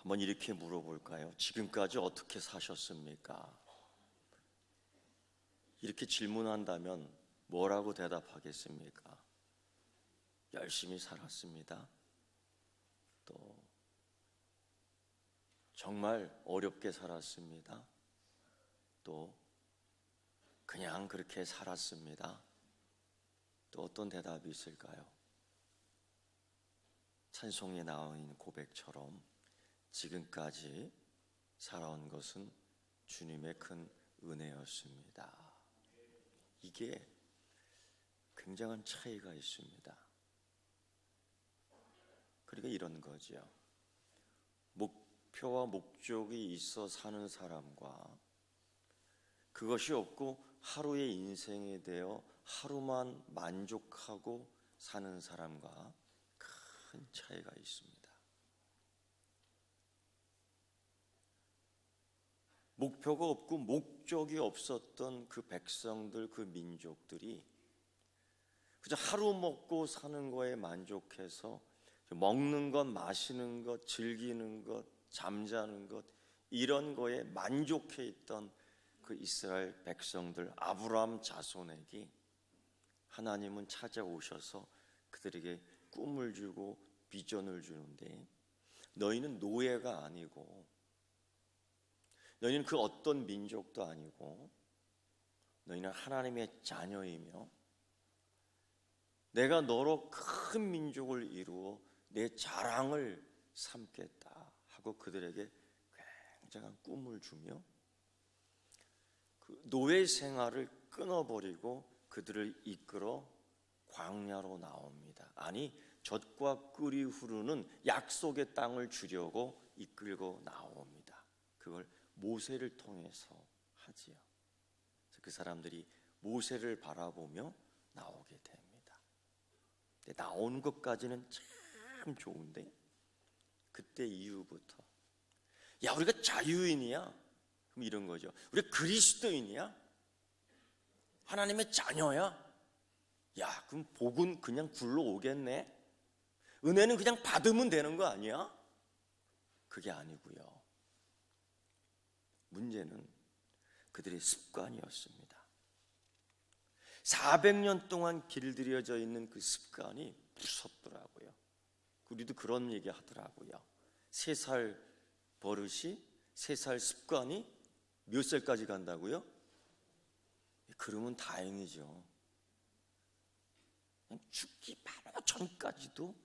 한번 이렇게 물어볼까요? 지금까지 어떻게 사셨습니까? 이렇게 질문한다면 뭐라고 대답하겠습니까? 열심히 살았습니다. 또 정말 어렵게 살았습니다. 또 그냥 그렇게 살았습니다. 또 어떤 대답이 있을까요? 찬송에 나와 있는 고백처럼 지금까지 살아온 것은 주님의 큰 은혜였습니다. 이게 굉장한 차이가 있습니다. 그러니까 이런 거죠. 목표와 목적이 있어 사는 사람과 그것이 없고 하루의 인생에 대해 하루만 만족하고 사는 사람과 큰 차이가 있습니다. 목표가 없고 목적이 없었던 그 백성들, 그 민족들이 그저 하루 먹고 사는 거에 만족해서 먹는 것, 마시는 것, 즐기는 것, 잠자는 것 이런 거에 만족해 있던 그 이스라엘 백성들, 아브라함 자손에게 하나님은 찾아오셔서 그들에게 꿈을 주고 비전을 주는데, 너희는 노예가 아니고 너희는 그 어떤 민족도 아니고 너희는 하나님의 자녀이며 내가 너로 큰 민족을 이루어 내 자랑을 삼겠다 하고 그들에게 굉장한 꿈을 주며 그 노예 생활을 끊어버리고 그들을 이끌어 광야로 나옵니다. 아니, 젖과 꿀이 흐르는 약속의 땅을 주려고 이끌고 나옵니다. 그걸 모세를 통해서 하지요. 그 사람들이 모세를 바라보며 나오게 됩니다. 근데 나온 것까지는 참 좋은데 그때 이후부터 야, 우리가 자유인이야? 그럼 이런 거죠. 우리가 그리스도인이야? 하나님의 자녀야? 야, 그럼 복은 그냥 굴러오겠네? 은혜는 그냥 받으면 되는 거 아니야? 그게 아니고요. 문제는 그들의 습관이었습니다. 400년 동안 길들여져 있는 그 습관이 무섭더라고요. 우리도 그런 얘기 하더라고요. 3살 버릇이, 3살 습관이 몇 살까지 간다고요? 그러면 다행이죠. 죽기 바로 전까지도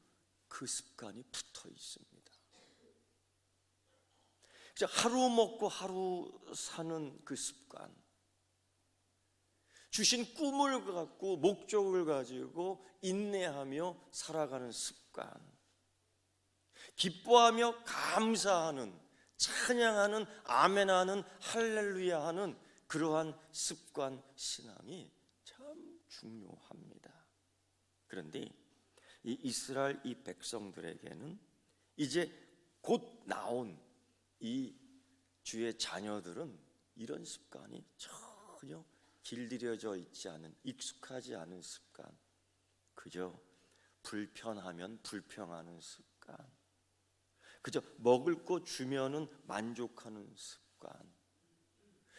그 습관이 붙어 있습니다. 하루 먹고 하루 사는 그 습관, 주신 꿈을 갖고 목적을 가지고 인내하며 살아가는 습관, 기뻐하며 감사하는, 찬양하는, 아멘하는, 할렐루야하는 그러한 습관 신앙이 참 중요합니다. 그런데 이 이스라엘 이 백성들에게는 이제 곧 나온 이 주의 자녀들은 이런 습관이 전혀 길들여져 있지 않은, 익숙하지 않은 습관, 그저 불편하면 불평하는 습관, 그저 먹을 거 주면은 만족하는 습관,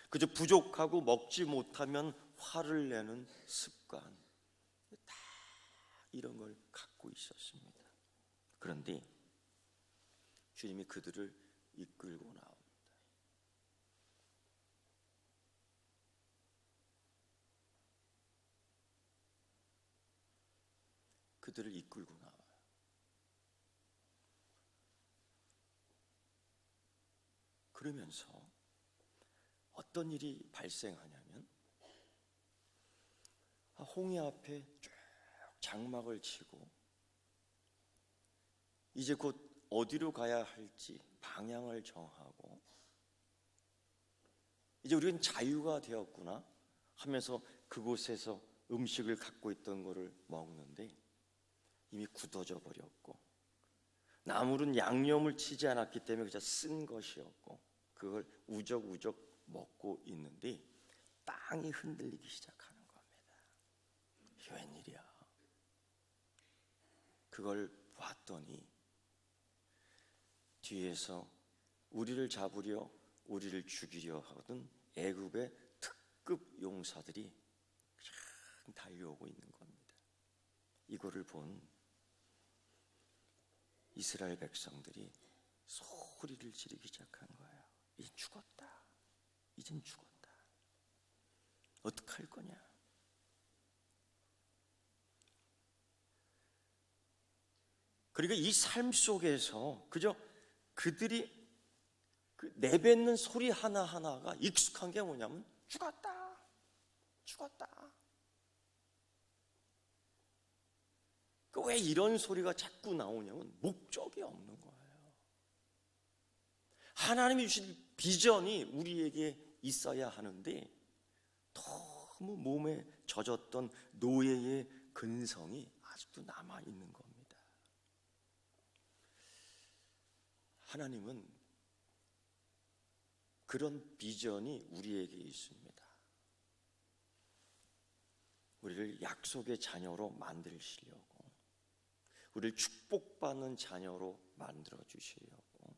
그저 부족하고 먹지 못하면 화를 내는 습관, 다 이런 걸 갖고 있었습니다. 그런데 주님이 그들을 이끌고 나옵니다. 그들을 이끌고 나와요. 그러면서 어떤 일이 발생하냐면 홍해 앞에 쭉 장막을 치고 이제 곧 어디로 가야 할지 방향을 정하고 이제 우리는 자유가 되었구나 하면서 그곳에서 음식을 갖고 있던 것을 먹는데 이미 굳어져 버렸고 나물은 양념을 치지 않았기 때문에 그저 쓴 것이었고 그걸 우적우적 먹고 있는데 땅이 흔들리기 시작하는 겁니다. 이게 웬일이야? 그걸 봤더니 뒤에서 우리를 잡으려 우리를 죽이려 하던 애굽의 특급 용사들이 그냥 달려오고 있는 겁니다. 이거를 본 이스라엘 백성들이 소리를 지르기 시작한 거예요. 이젠 죽었다. 이젠 죽었다. 어떡할 거냐? 그러니까 이 삶 속에서 그저 그들이 내뱉는 소리 하나하나가 익숙한 게 뭐냐면 죽었다. 죽었다. 왜 이런 소리가 자꾸 나오냐면 목적이 없는 거예요. 하나님이 주신 비전이 우리에게 있어야 하는데 너무 몸에 젖었던 노예의 근성이 아직도 남아있는 겁니다. 하나님은 그런 비전이 우리에게 있습니다. 우리를 약속의 자녀로 만드시려고, 우리를 축복받는 자녀로 만들어 주시려고,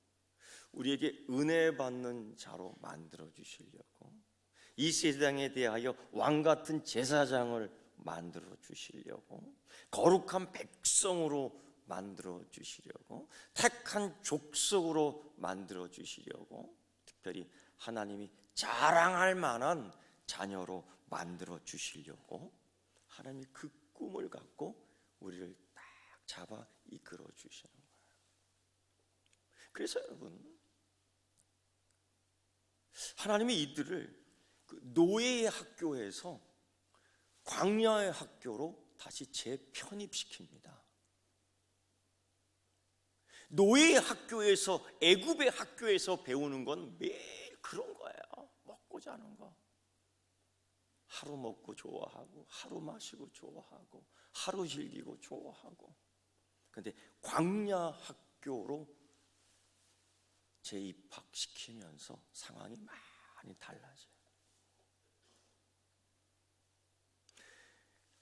우리에게 은혜 받는 자로 만들어 주시려고, 이 세상에 대하여 왕 같은 제사장을 만들어 주시려고, 거룩한 백성으로 만들어 주시려고, 택한 족속으로 만들어 주시려고, 특별히 하나님이 자랑할 만한 자녀로 만들어 주시려고 하나님이 그 꿈을 갖고 우리를 딱 잡아 이끌어 주시는 거예요. 그래서 여러분, 하나님이 이들을 그 노예의 학교에서 광야의 학교로 다시 재편입시킵니다. 노예의 학교에서, 애굽의 학교에서 배우는 건 매일 그런 거예요. 먹고 자는 거. 하루 먹고 좋아하고, 하루 마시고 좋아하고, 하루 즐기고 좋아하고. 그런데 광야 학교로 재입학시키면서 상황이 많이 달라져요.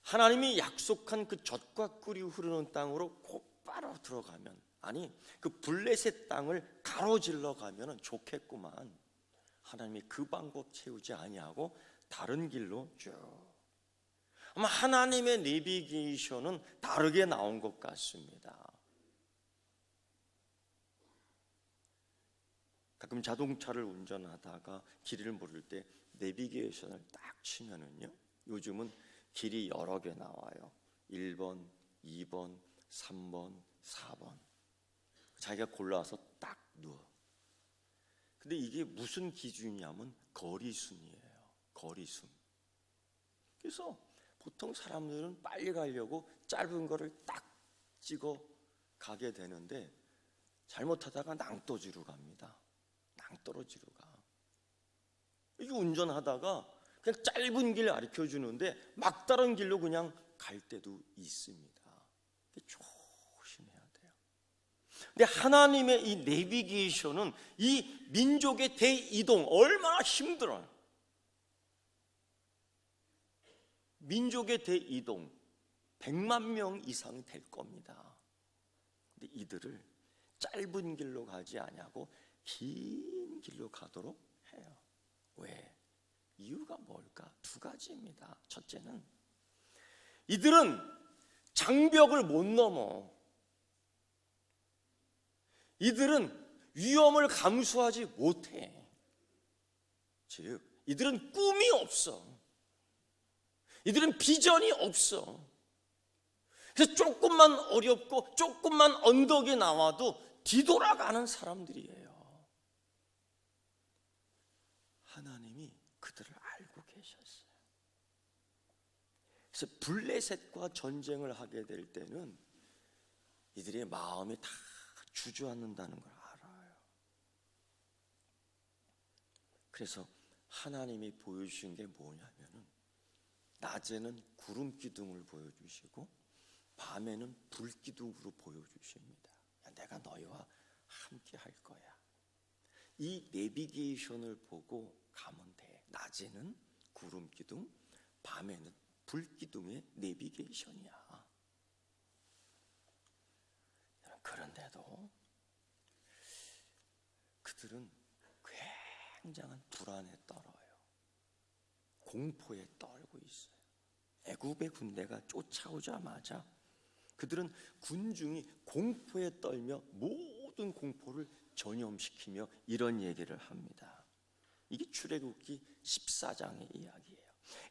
하나님이 약속한 그 젖과 꿀이 흐르는 땅으로 곧바로 들어가면, 아니 그 블레셋 땅을 가로질러 가면 좋겠구만, 하나님이 그 방법 채우지 아니하고 다른 길로 쭉. 아마 하나님의 내비게이션은 다르게 나온 것 같습니다. 가끔 자동차를 운전하다가 길을 모를 때 내비게이션을 딱 치면은요, 요즘은 길이 여러 개 나와요. 1번, 2번, 3번, 4번. 자기가 골라서 딱 누워. 근데 이게 무슨 기준이냐면 거리순이에요. 거리순. 그래서 보통 사람들은 빨리 가려고 짧은 거를 딱 찍어 가게 되는데 잘못하다가 낭떠지로 갑니다. 낭떠러지로 가. 이게 운전하다가 그냥 짧은 길 가르쳐 주는데 막다른 길로 그냥 갈 때도 있습니다. 조심해야 돼요. 근데 하나님의 이 내비게이션은 이 민족의 대이동 얼마나 힘들어요. 민족의 대이동 100만 명 이상이 될 겁니다. 근데 이들을 짧은 길로 가지 아니하고 긴 길로 가도록 해요. 왜? 이유가 뭘까? 두 가지입니다. 첫째는 이들은 장벽을 못 넘어. 이들은 위험을 감수하지 못해. 즉, 이들은 꿈이 없어. 이들은 비전이 없어. 그래서 조금만 어렵고 조금만 언덕이 나와도 뒤돌아가는 사람들이에요. 하나님이 그들을 알고 계셨어요. 그래서 블레셋과 전쟁을 하게 될 때는 이들의 마음이 다 주저앉는다는 걸 알아요. 그래서 하나님이 보여주신 게 뭐냐면은, 낮에는 구름 기둥을 보여주시고 밤에는 불 기둥으로 보여주십니다. 내가 너희와 함께 할 거야. 이 내비게이션을 보고 가면 돼. 낮에는 구름 기둥, 밤에는 불 기둥의 내비게이션이야. 그런데도 그들은 굉장한 불안에 떨어요. 공포에 떨고 있어요. 애굽의 군대가 쫓아오자마자 그들은 군중이 공포에 떨며 모든 공포를 전염시키며 이런 얘기를 합니다. 이게 출애굽기 14장의 이야기예요.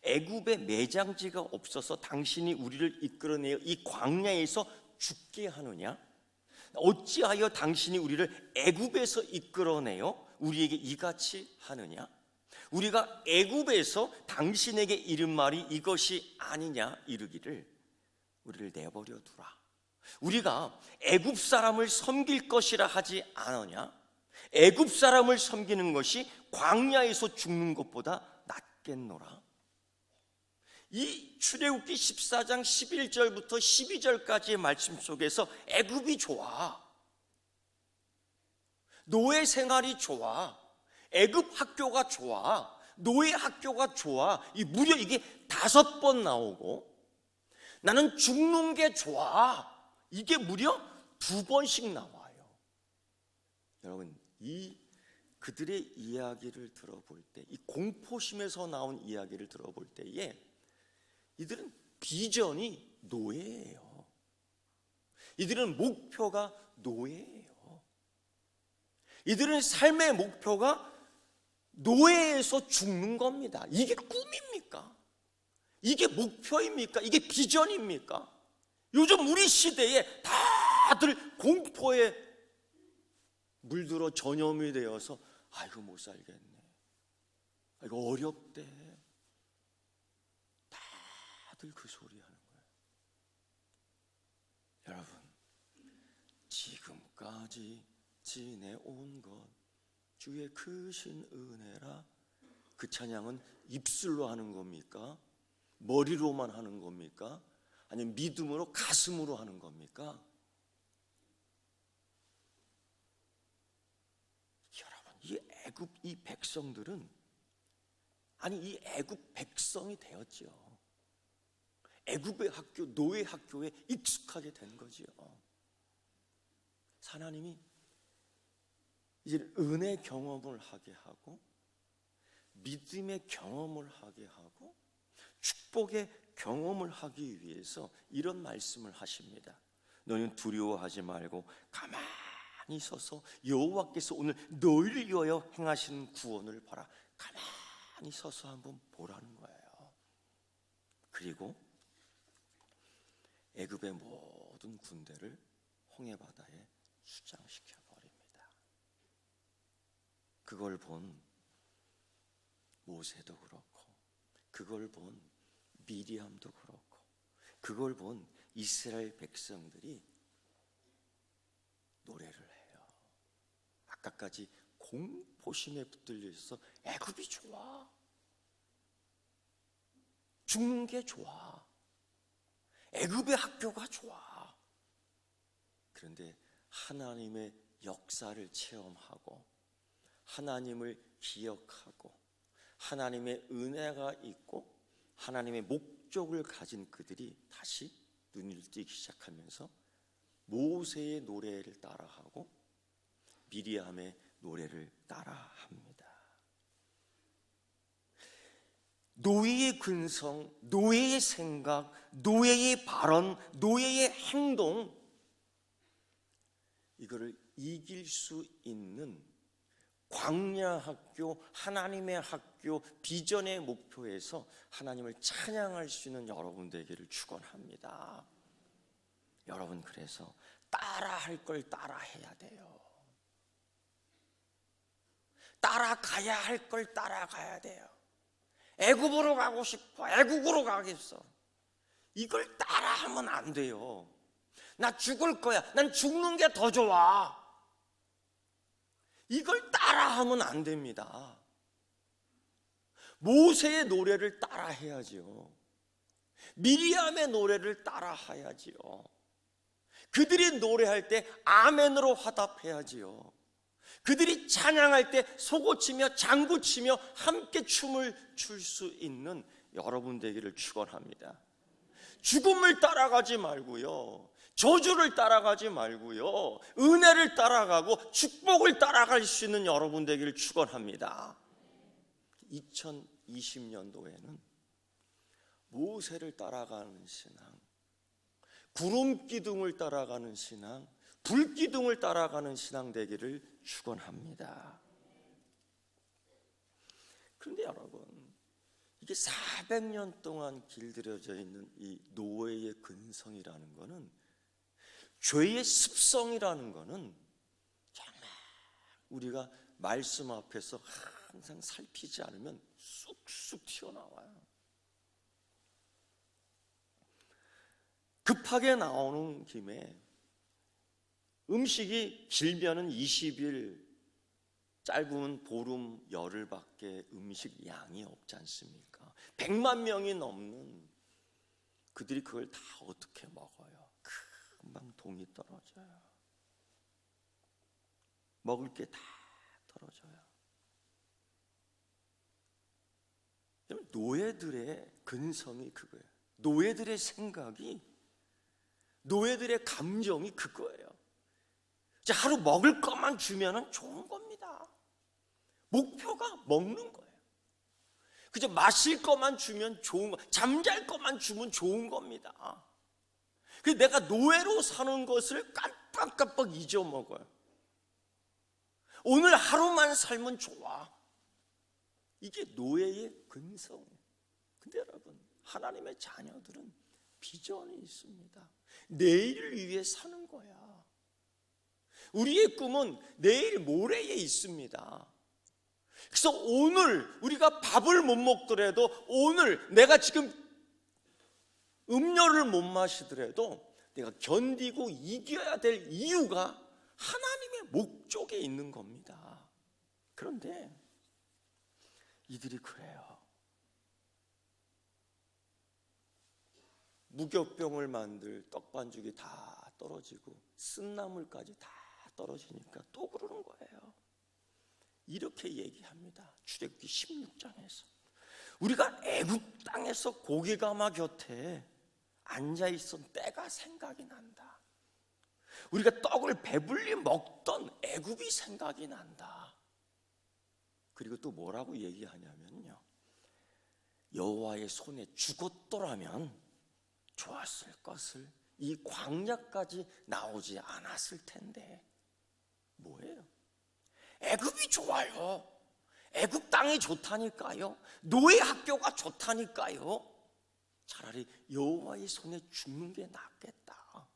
애굽에 매장지가 없어서 당신이 우리를 이끌어내어 이 광야에서 죽게 하느냐? 어찌하여 당신이 우리를 애굽에서 이끌어내어 우리에게 이같이 하느냐? 우리가 애굽에서 당신에게 이른 말이 이것이 아니냐 이르기를 우리를 내버려 두라. 우리가 애굽 사람을 섬길 것이라 하지 않으냐? 애굽 사람을 섬기는 것이 광야에서 죽는 것보다 낫겠노라. 이 출애굽기 14장 11절부터 12절까지의 말씀 속에서 애굽이 좋아, 노예 생활이 좋아, 애굽 학교가 좋아, 노예 학교가 좋아, 무려 이게 5번 나오고, 나는 죽는 게 좋아, 이게 무려 2번씩 나와요. 여러분, 그들의 이야기를 들어볼 때, 이 공포심에서 나온 이야기를 들어볼 때에 이들은 비전이 노예예요. 이들은 목표가 노예예요. 이들은 삶의 목표가 노예에서 죽는 겁니다. 이게 꿈입니까? 이게 목표입니까? 이게 비전입니까? 요즘 우리 시대에 다들 공포에 물들어 전염이 되어서 이거 못 살겠네, 이거 어렵대, 다들 그 소리 하는 거예요. 여러분, 지금까지 지내온 것 주의 크신 은혜라, 그 찬양은 입술로 하는 겁니까? 머리로만 하는 겁니까? 아니면 믿음으로 가슴으로 하는 겁니까? 여러분, 이 애굽 이 백성들은, 이 애굽 백성이 되었죠. 애굽의 학교, 노예 학교에 익숙하게 된 거지요. 하나님이 이제 은혜 경험을 하게 하고, 믿음의 경험을 하게 하고, 축복의 경험을 하기 위해서 이런 말씀을 하십니다. 너는 두려워하지 말고 가만히 서서 여호와께서 오늘 너희를 위하여 행하시는 구원을 봐라. 가만히 서서 한번 보라는 거예요. 그리고 애굽의 모든 군대를 홍해바다에 수장시켜 버립니다. 그걸 본 모세도 그렇고, 그걸 본 미리암도 그렇고, 그걸 본 이스라엘 백성들이 노래를 해요. 아까까지 공포심에 붙들려 있어서 애굽이 좋아, 죽는 게 좋아, 애굽의 학교가 좋아. 그런데 하나님의 역사를 체험하고, 하나님을 기억하고, 하나님의 은혜가 있고 하나님의 목적을 가진 그들이 다시 눈을 뜨기 시작하면서 모세의 노래를 따라하고 미리암의 노래를 따라합니다. 노예의 근성, 노예의 생각, 노예의 발언, 노예의 행동, 이거를 이길 수 있는 광야 학교, 하나님의 학교, 비전의 목표에서 하나님을 찬양할 수 있는 여러분 되기를 축원합니다. 여러분, 그래서 따라할 걸 따라해야 돼요. 따라가야 할 걸 따라가야 돼요. 애굽으로 가고 싶어, 애국으로 가겠어, 이걸 따라하면 안 돼요. 나 죽을 거야, 난 죽는 게 더 좋아, 이걸 따라하면 안 됩니다. 모세의 노래를 따라해야지요. 미리암의 노래를 따라해야지요. 그들이 노래할 때 아멘으로 화답해야지요. 그들이 찬양할 때 소고치며 장구치며 함께 춤을 출 수 있는 여러분 되기를 축원합니다. 죽음을 따라가지 말고요, 저주를 따라가지 말고요, 은혜를 따라가고 축복을 따라갈 수 있는 여러분 되기를 축원합니다. 2020년도에는 모세를 따라가는 신앙, 구름 기둥을 따라가는 신앙, 불 기둥을 따라가는 신앙 되기를 축원합니다. 그런데 여러분, 이게 400년 동안 길들여져 있는 이 노예의 근성이라는 것은, 죄의 습성이라는 것은 정말 우리가 말씀 앞에서 항상 살피지 않으면 쑥쑥 튀어나와요. 급하게 나오는 김에 음식이 길면은 20일, 짧으면 보름, 열흘밖에 음식 양이 없지 않습니까? 100만 명이 넘는 그들이 그걸 다 어떻게 먹어요? 금방 동이 떨어져요. 먹을 게 다 떨어져요. 노예들의 근성이 그거예요. 노예들의 생각이, 노예들의 감정이 그거예요. 하루 먹을 것만 주면 좋은 겁니다. 목표가 먹는 거예요. 그저 마실 것만 주면 좋은 거, 잠잘 것만 주면 좋은 겁니다. 그래서 내가 노예로 사는 것을 깜빡깜빡 잊어먹어요. 오늘 하루만 살면 좋아. 이게 노예의 근성이에요. 근데 여러분, 하나님의 자녀들은 비전이 있습니다. 내일을 위해 사는 거야. 우리의 꿈은 내일 모레에 있습니다. 그래서 오늘 우리가 밥을 못 먹더라도, 오늘 내가 지금 음료를 못 마시더라도 내가 견디고 이겨야 될 이유가 하나님의 목적에 있는 겁니다. 그런데 이들이 그래요. 무교병을 만들 떡반죽이 다 떨어지고 쓴나물까지 다 떨어지니까 또 그러는 거예요. 이렇게 얘기합니다. 출애굽기 16장에서 우리가 애굽 땅에서 고기가마 곁에 앉아있던 때가 생각이 난다. 우리가 떡을 배불리 먹던 애굽이 생각이 난다. 그리고 또 뭐라고 얘기하냐면요, 여호와의 손에 죽었더라면 좋았을 것을, 이 광야까지 나오지 않았을 텐데. 뭐예요? 애굽이 좋아요. 애굽 땅이 좋다니까요. 노예 학교가 좋다니까요. 차라리 여호와의 손에 죽는 게 낫겠다.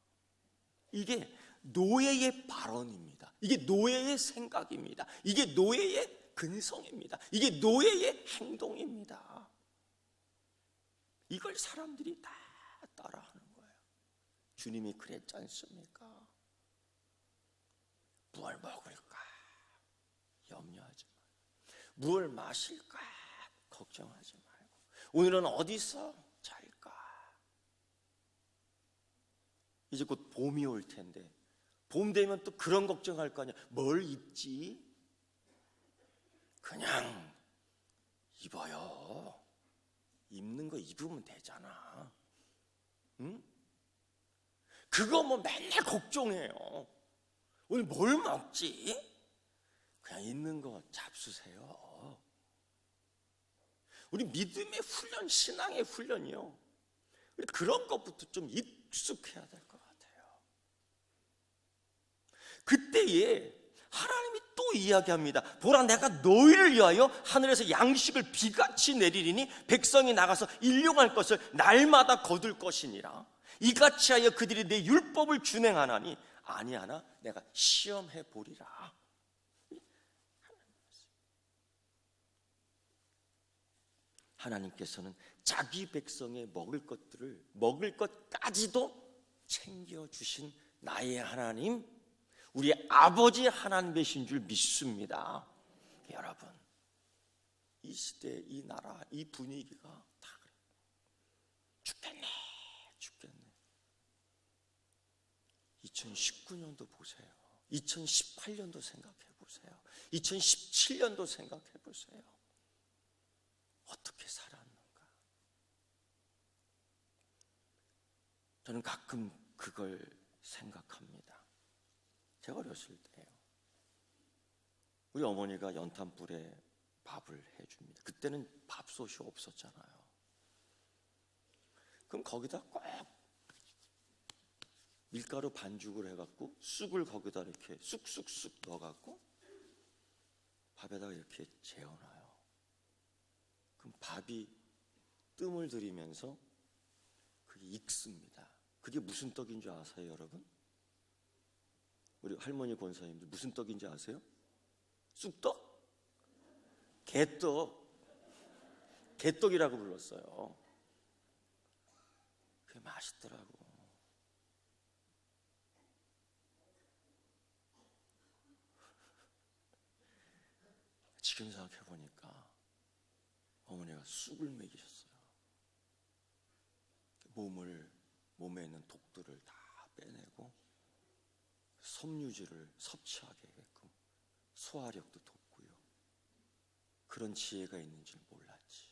이게 노예의 발언입니다. 이게 노예의 생각입니다. 이게 노예의 근성입니다. 이게 노예의 행동입니다. 이걸 사람들이 다 따라하는 거예요. 주님이 그랬지 않습니까? 무엇을 먹을까 염려하지 말고, 무엇을 마실까 걱정하지 말고, 오늘은 어디서 잘까. 이제 곧 봄이 올 텐데, 봄 되면 또 그런 걱정할 거 아니야. 뭘 입지? 그냥 입어요. 입는 거 입으면 되잖아. 응? 그거 뭐 맨날 걱정해요. 오늘 뭘 먹지? 그냥 있는 거 잡수세요. 우리 믿음의 훈련, 신앙의 훈련이요, 우리 그런 것부터 좀 익숙해야 될 것 같아요. 그때에 하나님이 또 이야기합니다. 보라, 내가 너희를 위하여 하늘에서 양식을 비같이 내리리니 백성이 나가서 일용할 것을 날마다 거둘 것이니라. 이같이 하여 그들이 내 율법을 준행하나니 아니하나 내가 시험해 보리라. 하나님께서는 자기 백성의 먹을 것들을, 먹을 것까지도 챙겨주신 나의 하나님, 우리 아버지 하나님이신 줄 믿습니다. 여러분, 이 시대, 이 나라, 이 분위기가 다 그래요. 죽겠네. 2019년도 보세요. 2018년도 생각해 보세요. 2017년도 생각해 보세요. 어떻게 살았는가? 저는 가끔 그걸 생각합니다. 제가 어렸을 때예요. 우리 어머니가 연탄불에 밥을 해줍니다. 그때는 밥솥이 없었잖아요. 그럼 거기다 꼭 밀가루 반죽을 해갖고 쑥을 거기다 이렇게 쑥쑥쑥 넣어갖고 밥에다가 이렇게 재워놔요. 그럼 밥이 뜸을 들이면서 그게 익습니다. 그게 무슨 떡인 줄 아세요, 여러분? 우리 할머니 권사님들 무슨 떡인지 아세요? 쑥떡? 개떡. 개떡이라고 불렀어요. 그게 맛있더라고. 지금 생각해보니까 어머니가 쑥을 먹이셨어요. 몸에 있는 독들을 다 빼내고 섬유질을 섭취하게 하게끔 소화력도 돋고요. 그런 지혜가 있는 줄 몰랐지.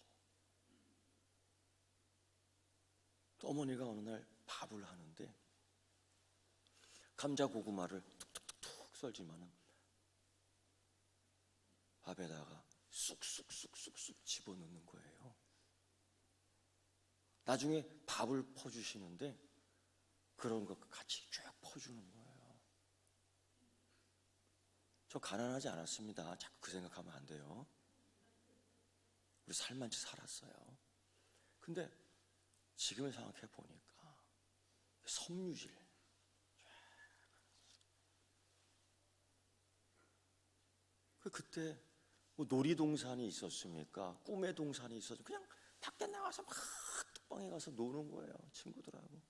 또 어머니가 어느 날 밥을 하는데 감자 고구마를 툭툭툭 썰지만은 밥에다가 쑥쑥쑥쑥쑥 집어넣는 거예요. 나중에 밥을 퍼주시는데 그런 것 같이 쭉 퍼주는 거예요. 저 가난하지 않았습니다. 자꾸 그 생각하면 안 돼요. 우리 살만치 살았어요. 근데 지금 생각해 보니까 섬유질, 그때 뭐 놀이동산이 있었습니까? 꿈의 동산이 있었습니까? 그냥 밖에 나가서 막 뚝방에 가서 노는 거예요, 친구들하고.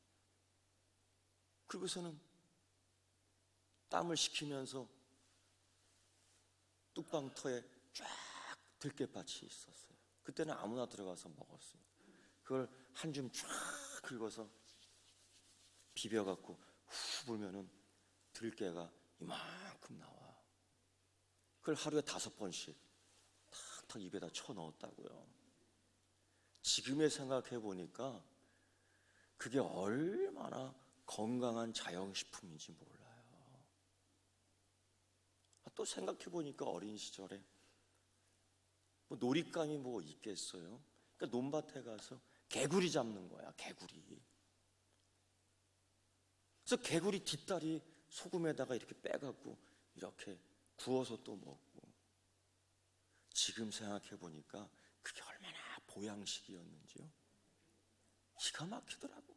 그러고서는 땀을 식히면서 뚝방터에 쫙 들깨밭이 있었어요. 그때는 아무나 들어가서 먹었어요. 그걸 한 줌 쫙 긁어서 비벼갖고 후 불면은 들깨가 이만큼 나와요. 그걸 하루에 5번씩 탁탁 입에다 쳐 넣었다고요. 지금에 생각해 보니까 그게 얼마나 건강한 자연식품인지 몰라요. 또 생각해 보니까 어린 시절에 뭐 놀잇감이 뭐 있겠어요? 그러니까 논밭에 가서 개구리 잡는 거야, 개구리. 그래서 개구리 뒷다리 소금에다가 이렇게 빼갖고 이렇게 구워서 또 먹고. 지금 생각해 보니까 그게 얼마나 보양식이었는지요. 기가 막히더라고.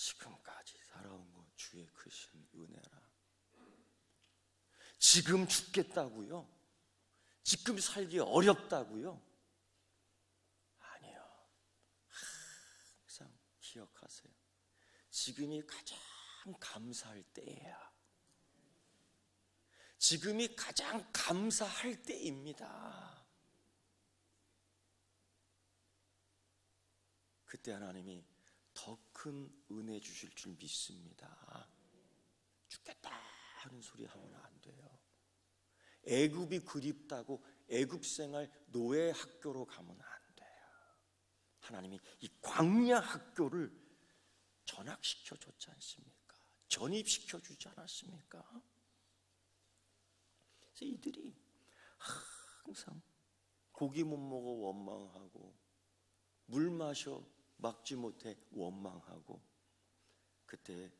지금까지 살아온 거 주의 크신 은혜라. 지금 죽겠다고요? 지금 살기 어렵다고요? 아니요. 항상 기억하세요. 지금이 가장 감사할 때예요. 지금이 가장 감사할 때입니다. 그때 하나님이 더 큰 은혜 주실 줄 믿습니다. 죽겠다 하는 소리 하면 안 돼요. 애굽이 그립다고 애굽 생활 노예 학교로 가면 안 돼요. 하나님이 이 광야 학교를 전학시켜 줬지 않습니까? 전입시켜 주지 않았습니까? 그래서 이들이 항상 고기 못 먹어 원망하고 물 마셔 막지 못해 원망하고, 그때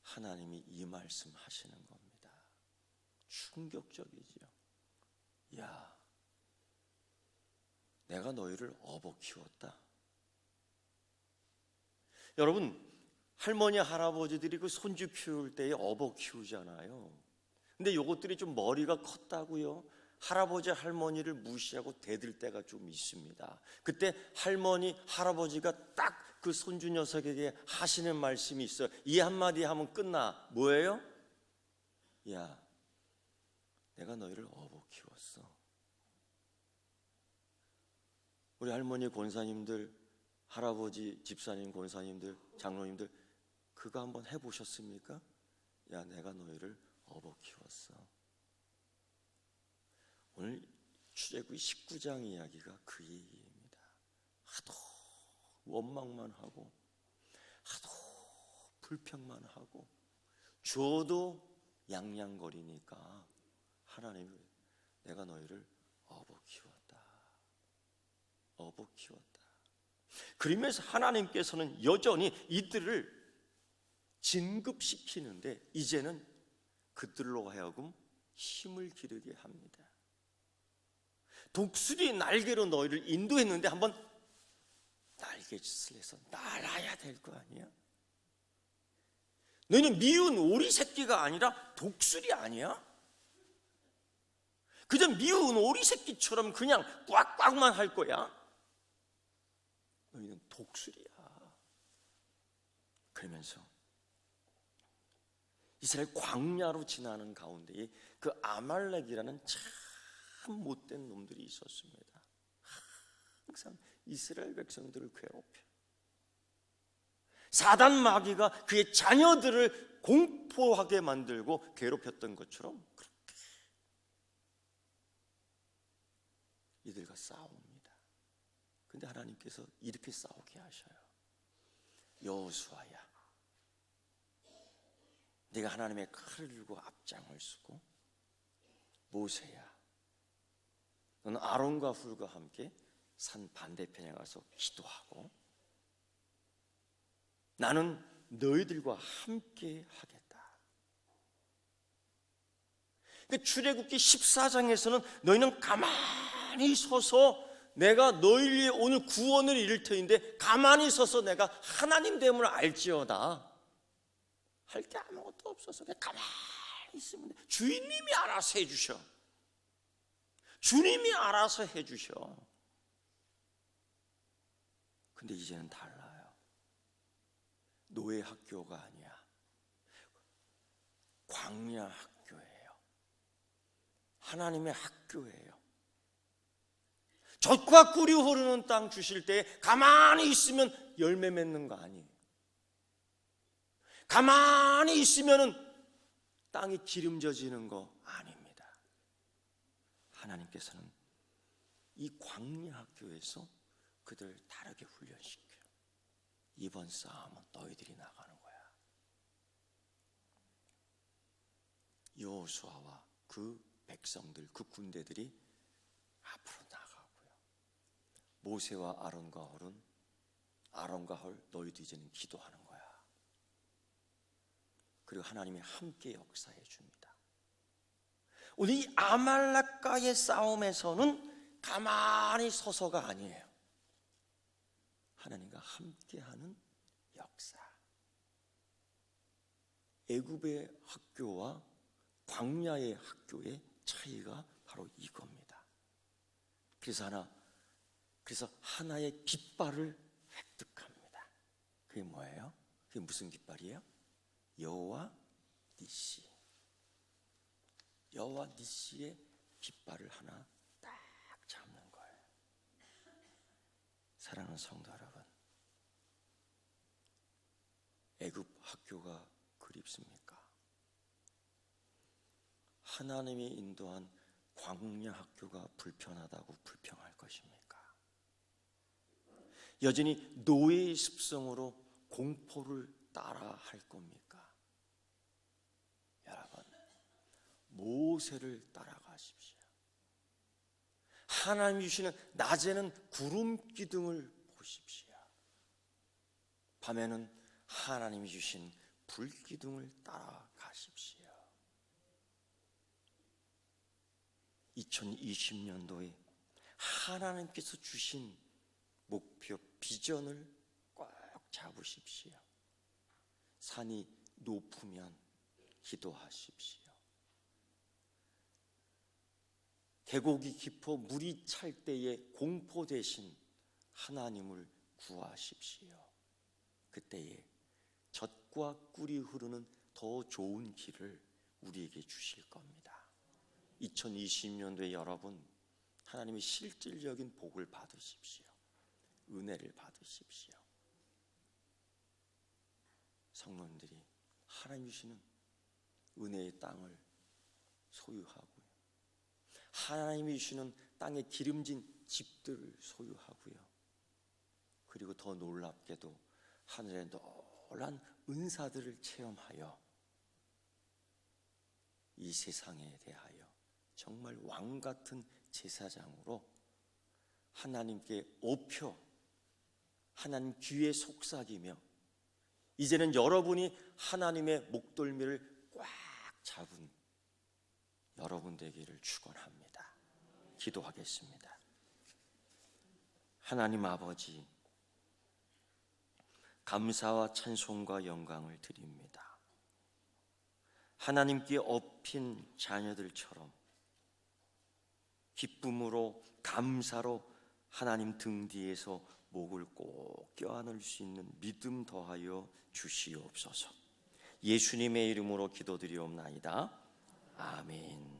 하나님이 이 말씀 하시는 겁니다. 충격적이지요. 야, 내가 너희를 업어 키웠다. 여러분, 할머니 할아버지들이 그 손주 키울 때에 업어 키우잖아요. 근데 요것들이 좀 머리가 컸다고요. 할아버지 할머니를 무시하고 대들 때가 좀 있습니다. 그때 할머니 할아버지가 딱 그 손주 녀석에게 하시는 말씀이 있어요. 이 한마디 하면 끝나. 뭐예요? 야, 내가 너희를 업어 키웠어. 우리 할머니 권사님들, 할아버지 집사님 권사님들, 장로님들, 그거 한번 해보셨습니까? 야, 내가 너희를 업어 키웠어. 오늘 출애굽기 19장 이야기가 그 얘기입니다. 하도 원망만 하고 하도 불평만 하고 줘도 양양거리니까 하나님이 내가 너희를 업어 키웠다. 그러면서 하나님께서는 여전히 이들을 진급시키는데 이제는 그들로 하여금 힘을 기르게 합니다. 독수리 날개로 너희를 인도했는데 한번 날개짓을 해서 날아야 될 거 아니야? 너희는 미운 오리 새끼가 아니라 독수리 아니야? 그저 미운 오리 새끼처럼 그냥 꽉꽉만 할 거야? 너희는 독수리야. 그러면서 이스라엘 광야로 지나는 가운데에 그 아말렉이라는 참 못된 놈들이 있었습니다. 항상 이스라엘 백성들을 괴롭혀. 사단 마귀가 그의 자녀들을 공포하게 만들고 괴롭혔던 것처럼 그렇게 이들과 싸웁니다. 그런데 하나님께서 이렇게 싸우게 하셔요. 여호수아야, 네가 하나님의 칼을 들고 앞장을 서고, 모세야, 너는 아론과 훌과 함께 산 반대편에 가서 기도하고, 나는 너희들과 함께 하겠다. 출애굽기 14장에서는 너희는 가만히 서서 내가 너희를 위해 오늘 구원을 이룰 터인데 가만히 서서 내가 하나님 됨을 알지어다. 할 게 아무것도 없어서 그냥 가만히 있으면 돼. 주인님이 알아서 해주셔. 주님이 알아서 해주셔. 근데 이제는 달라요. 노예 학교가 아니야. 광야 학교예요. 하나님의 학교예요. 젖과 꿀이 흐르는 땅 주실 때 가만히 있으면 열매 맺는 거 아니에요. 가만히 있으면 땅이 기름져지는 거 아닙니다. 하나님께서는 이 광야 학교에서 그들을 다르게 훈련시켜요. 이번 싸움은 너희들이 나가는 거야. 여호수아와 그 백성들, 그 군대들이 앞으로 나가고요. 모세와 아론과 헐 너희도 이제는 기도하는 거야. 그리고 하나님이 함께 역사해 줍니다. 오늘 이 아말렉과의 싸움에서는 가만히 서서가 아니에요. 하나님과 함께하는 역사. 애굽의 학교와 광야의 학교의 차이가 바로 이겁니다. 그래서 하나의 깃발을 획득합니다. 그게 뭐예요? 그게 무슨 깃발이에요? 여호와 니시. 여호와 니시의 깃발을 하나 딱 잡는 거예요. 사랑하는 성도 여러분, 애굽 학교가 그립습니까? 하나님이 인도한 광야 학교가 불편하다고 불평할 것입니까? 여전히 노예의 습성으로 공포를 따라 할 겁니까? 여러분, 모세를 따라가십시오. 하나님이 주시는 낮에는 구름 기둥을 보십시오. 밤에는 하나님이 주신 불 기둥을 따라가십시오. 2020년도에 하나님께서 주신 목표, 비전을 꼭 잡으십시오. 산이 높으면 기도하십시오. 계곡이 깊어 물이 찰 때에 공포 대신 하나님을 구하십시오. 그때에 젖과 꿀이 흐르는 더 좋은 길을 우리에게 주실 겁니다. 2020년도에 여러분, 하나님의 실질적인 복을 받으십시오. 은혜를 받으십시오. 성도님들이 하나님 주시는 은혜의 땅을 소유하고요, 하나님이 주시는 땅에 기름진 집들을 소유하고요, 그리고 더 놀랍게도 하늘에 놀란 은사들을 체험하여 이 세상에 대하여 정말 왕 같은 제사장으로 하나님께 업혀 하나님 귀에 속삭이며 이제는 여러분이 하나님의 목덜미를 꽉 잡은 여러분 되기를 축원합니다. 기도하겠습니다. 하나님 아버지, 감사와 찬송과 영광을 드립니다. 하나님께 업힌 자녀들처럼 기쁨으로 감사로 하나님 등 뒤에서 목을 꼭 껴안을 수 있는 믿음 더하여 주시옵소서. 예수님의 이름으로 기도드리옵나이다. 아멘.